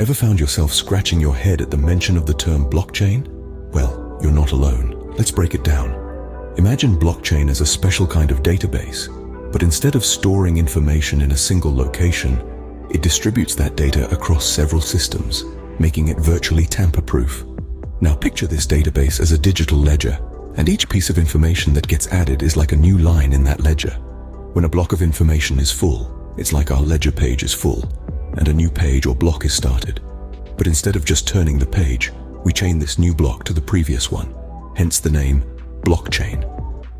Ever found yourself scratching your head at the mention of the term blockchain? Well, you're not alone. Let's break it down. Imagine blockchain as a special kind of database, but instead of storing information in a single location, it distributes that data across several systems, making it virtually tamper-proof. Now picture this database as a digital ledger, and each piece of information that gets added is like a new line in that ledger. When a block of information is full, it's like our ledger page is full, and a new page or block is started. But instead of just turning the page, we chain this new block to the previous one, hence the name blockchain.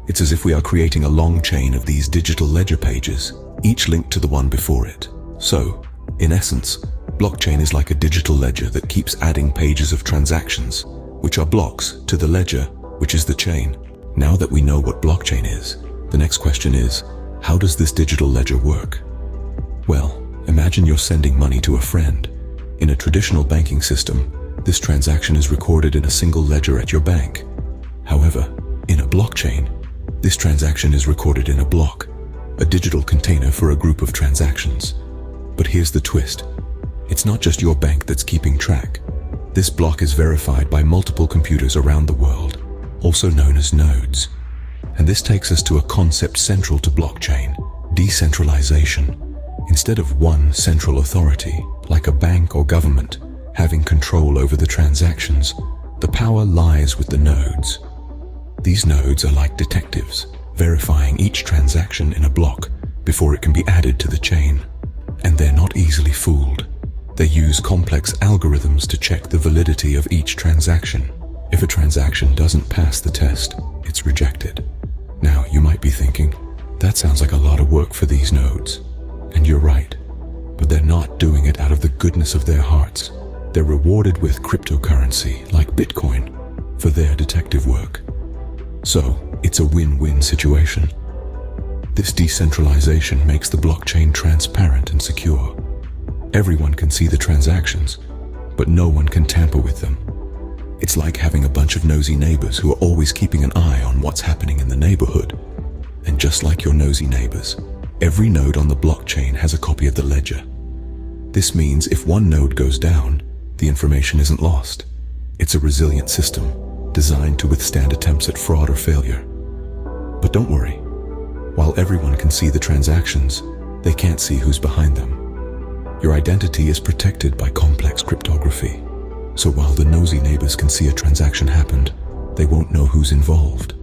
It's as if we are creating a long chain of these digital ledger pages, each linked to the one before it. So, in essence, blockchain is like a digital ledger that keeps adding pages of transactions, which are blocks, to the ledger, which is the chain. Now that we know what blockchain is, the next question is, how does this digital ledger work? Well, imagine you're sending money to a friend. In a traditional banking system, this transaction is recorded in a single ledger at your bank. However, in a blockchain, this transaction is recorded in a block, a digital container for a group of transactions. But here's the twist. It's not just your bank that's keeping track. This block is verified by multiple computers around the world, also known as nodes. And this takes us to a concept central to blockchain: decentralization. Instead of one central authority, like a bank or government, having control over the transactions, the power lies with the nodes. These nodes are like detectives, verifying each transaction in a block before it can be added to the chain. And they're not easily fooled. They use complex algorithms to check the validity of each transaction. If a transaction doesn't pass the test, it's rejected. Now, you might be thinking, that sounds like a lot of work for these nodes. And you're right, but they're not doing it out of the goodness of their hearts. They're rewarded with cryptocurrency, like Bitcoin, for their detective work. So, it's a win-win situation. This decentralization makes the blockchain transparent and secure. Everyone can see the transactions, but no one can tamper with them. It's like having a bunch of nosy neighbors who are always keeping an eye on what's happening in the neighborhood. And just like your nosy neighbors, every node on the blockchain has a copy of the ledger. This means if one node goes down, the information isn't lost. It's a resilient system, designed to withstand attempts at fraud or failure. But don't worry. While everyone can see the transactions, they can't see who's behind them. Your identity is protected by complex cryptography. So while the nosy neighbors can see a transaction happened, they won't know who's involved.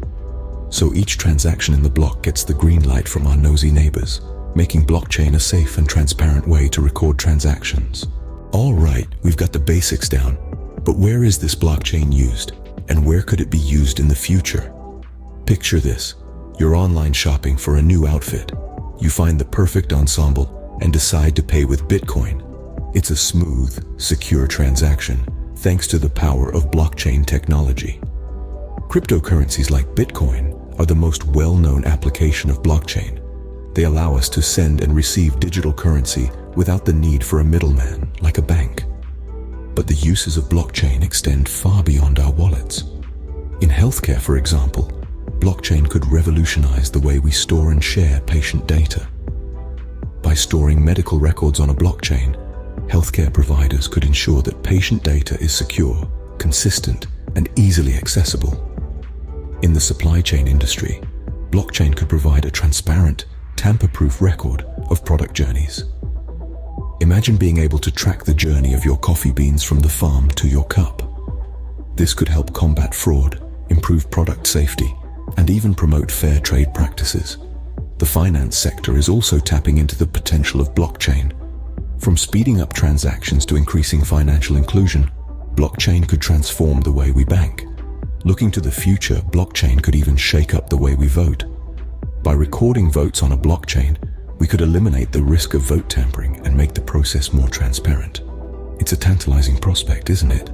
So each transaction in the block gets the green light from our nosy neighbors, making blockchain a safe and transparent way to record transactions. All right, we've got the basics down, but where is this blockchain used? And where could it be used in the future? Picture this. You're online shopping for a new outfit. You find the perfect ensemble and decide to pay with Bitcoin. It's a smooth, secure transaction, thanks to the power of blockchain technology. Cryptocurrencies like Bitcoin are the most well-known application of blockchain. They allow us to send and receive digital currency without the need for a middleman, like a bank. But the uses of blockchain extend far beyond our wallets. In healthcare, for example, blockchain could revolutionize the way we store and share patient data. By storing medical records on a blockchain, healthcare providers could ensure that patient data is secure, consistent, and easily accessible. In the supply chain industry, blockchain could provide a transparent, tamper-proof record of product journeys. Imagine being able to track the journey of your coffee beans from the farm to your cup. This could help combat fraud, improve product safety, and even promote fair trade practices. The finance sector is also tapping into the potential of blockchain. From speeding up transactions to increasing financial inclusion, blockchain could transform the way we bank. Looking to the future, blockchain could even shake up the way we vote. By recording votes on a blockchain, we could eliminate the risk of vote tampering and make the process more transparent. It's a tantalizing prospect, isn't it?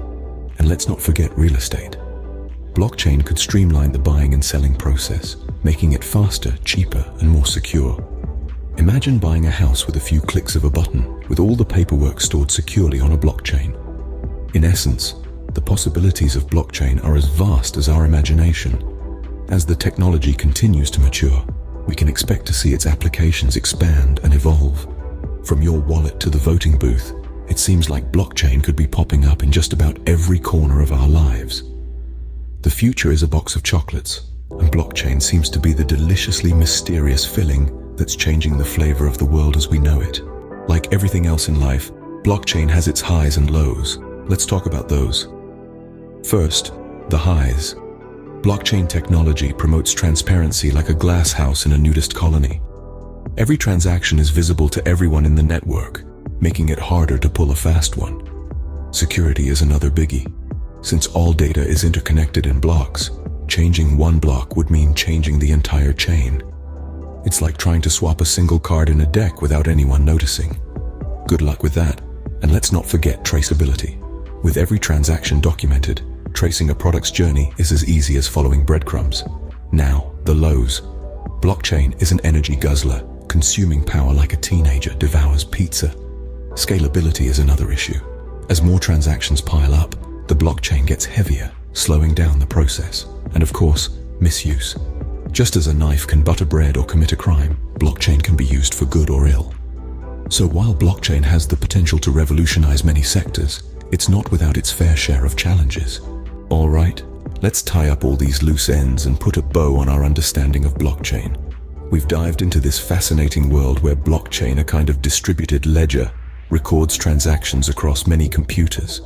And let's not forget real estate. Blockchain could streamline the buying and selling process, making it faster, cheaper, and more secure. Imagine buying a house with a few clicks of a button, with all the paperwork stored securely on a blockchain. In essence, the possibilities of blockchain are as vast as our imagination. As the technology continues to mature, we can expect to see its applications expand and evolve. From your wallet to the voting booth, It seems like blockchain could be popping up in just about every corner of our lives. The future is a box of chocolates, and blockchain seems to be the deliciously mysterious filling that's changing the flavor of the world as we know it. Like everything else in life, blockchain has its highs and lows. Let's talk about those. First, the highs. Blockchain technology promotes transparency like a glass house in a nudist colony. Every transaction is visible to everyone in the network, making it harder to pull a fast one. Security is another biggie. Since all data is interconnected in blocks, changing one block would mean changing the entire chain. It's like trying to swap a single card in a deck without anyone noticing. Good luck with that. And let's not forget traceability. With every transaction documented, tracing a product's journey is as easy as following breadcrumbs. Now, the lows. Blockchain is an energy guzzler, consuming power like a teenager devours pizza. Scalability is another issue. As more transactions pile up, the blockchain gets heavier, slowing down the process. And of course, misuse. Just as a knife can butter bread or commit a crime, blockchain can be used for good or ill. So while blockchain has the potential to revolutionize many sectors, it's not without its fair share of challenges. All right, let's tie up all these loose ends and put a bow on our understanding of blockchain. We've dived into this fascinating world where blockchain, a kind of distributed ledger, records transactions across many computers.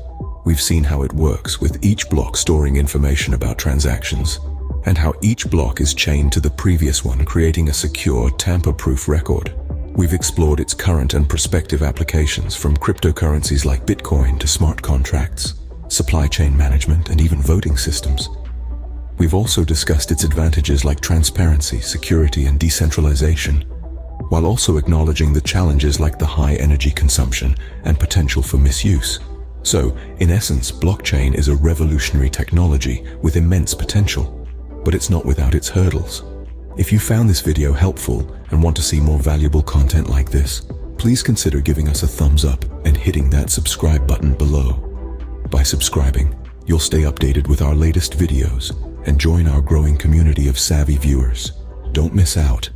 We've seen how it works, with each block storing information about transactions, and how each block is chained to the previous one, creating a secure, tamper-proof record. We've explored its current and prospective applications, from cryptocurrencies like Bitcoin to smart contracts, supply chain management, and even voting systems. We've also discussed its advantages like transparency, security, and decentralization, while also acknowledging the challenges like the high energy consumption and potential for misuse. So, in essence, blockchain is a revolutionary technology with immense potential, but it's not without its hurdles. If you found this video helpful and want to see more valuable content like this, please consider giving us a thumbs up and hitting that subscribe button below. By subscribing, you'll stay updated with our latest videos and join our growing community of savvy viewers. Don't miss out.